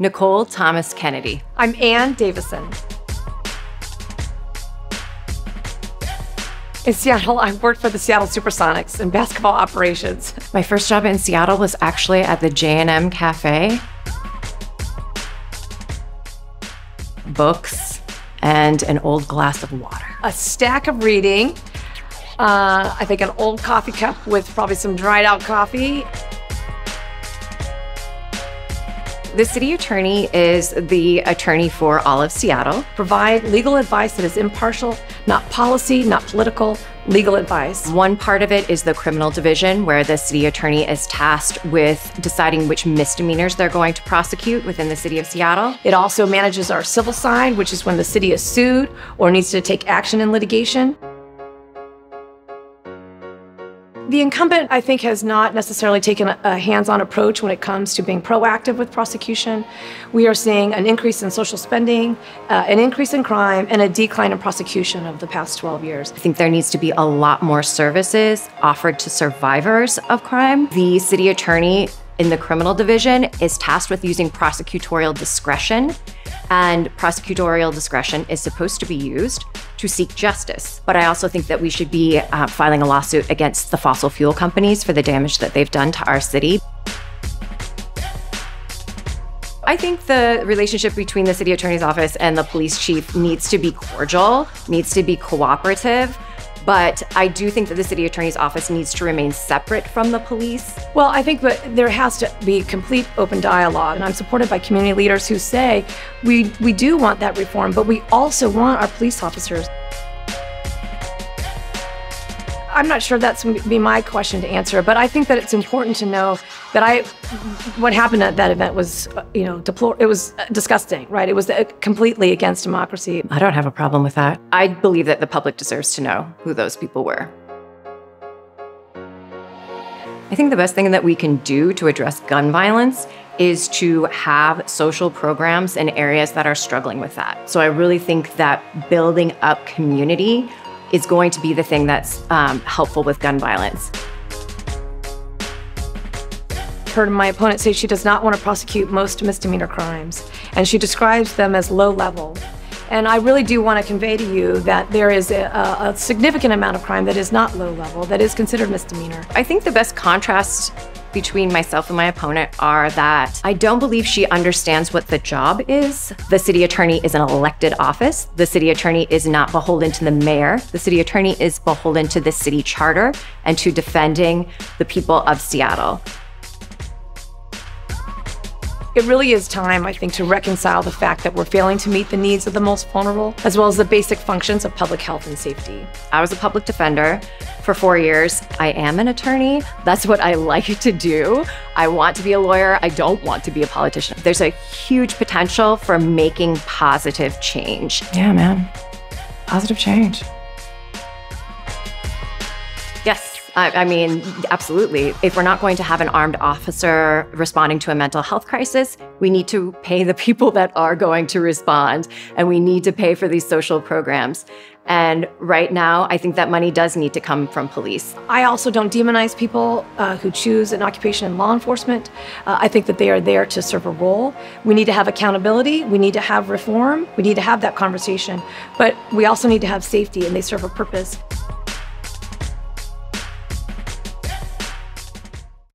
Nicole Thomas Kennedy. I'm Ann Davison. In Seattle, I worked for the Seattle Supersonics in basketball operations. My first job in Seattle was actually at the J&M Cafe. Books and an old glass of water. A stack of reading, I think an old coffee cup with probably some dried out coffee. The city attorney is the attorney for all of Seattle. Provide legal advice that is impartial, not policy, not political, legal advice. One part of it is the criminal division, where the city attorney is tasked with deciding which misdemeanors they're going to prosecute within the city of Seattle. It also manages our civil side, which is when the city is sued or needs to take action in litigation. The incumbent, I think, has not necessarily taken a hands-on approach when it comes to being proactive with prosecution. We are seeing an increase in social spending, an increase in crime, and a decline in prosecution of the past 12 years. I think there needs to be a lot more services offered to survivors of crime. The city attorney in the criminal division is tasked with using prosecutorial discretion, and prosecutorial discretion is supposed to be used to seek justice. But I also think that we should be filing a lawsuit against the fossil fuel companies for the damage that they've done to our city. I think the relationship between the city attorney's office and the police chief needs to be cordial, needs to be cooperative. But I do think that the city attorney's office needs to remain separate from the police. Well, I think that there has to be complete open dialogue, and I'm supported by community leaders who say we do want that reform, but we also want our police officers. I'm not sure that's going to be my question to answer, but I think that it's important to know that what happened at that event was, it was disgusting, right? It was completely against democracy. I don't have a problem with that. I believe that the public deserves to know who those people were. I think the best thing that we can do to address gun violence is to have social programs in areas that are struggling with that. So I really think that building up community is going to be the thing that's helpful with gun violence. Heard my opponent say she does not want to prosecute most misdemeanor crimes, and she describes them as low level. And I really do want to convey to you that there is a significant amount of crime that is not low level, that is considered misdemeanor. I think the best contrast between myself and my opponent are that I don't believe she understands what the job is. The city attorney is an elected office. The city attorney is not beholden to the mayor. The city attorney is beholden to the city charter and to defending the people of Seattle. It really is time, I think, to reconcile the fact that we're failing to meet the needs of the most vulnerable, as well as the basic functions of public health and safety. I was a public defender for 4 years. I am an attorney. That's what I like to do. I want to be a lawyer. I don't want to be a politician. There's a huge potential for making positive change. Yeah, man. Positive change. Yes. I mean, absolutely. If we're not going to have an armed officer responding to a mental health crisis, we need to pay the people that are going to respond, and we need to pay for these social programs. And right now, I think that money does need to come from police. I also don't demonize people who choose an occupation in law enforcement. I think that they are there to serve a role. We need to have accountability. We need to have reform. We need to have that conversation. But we also need to have safety, and they serve a purpose.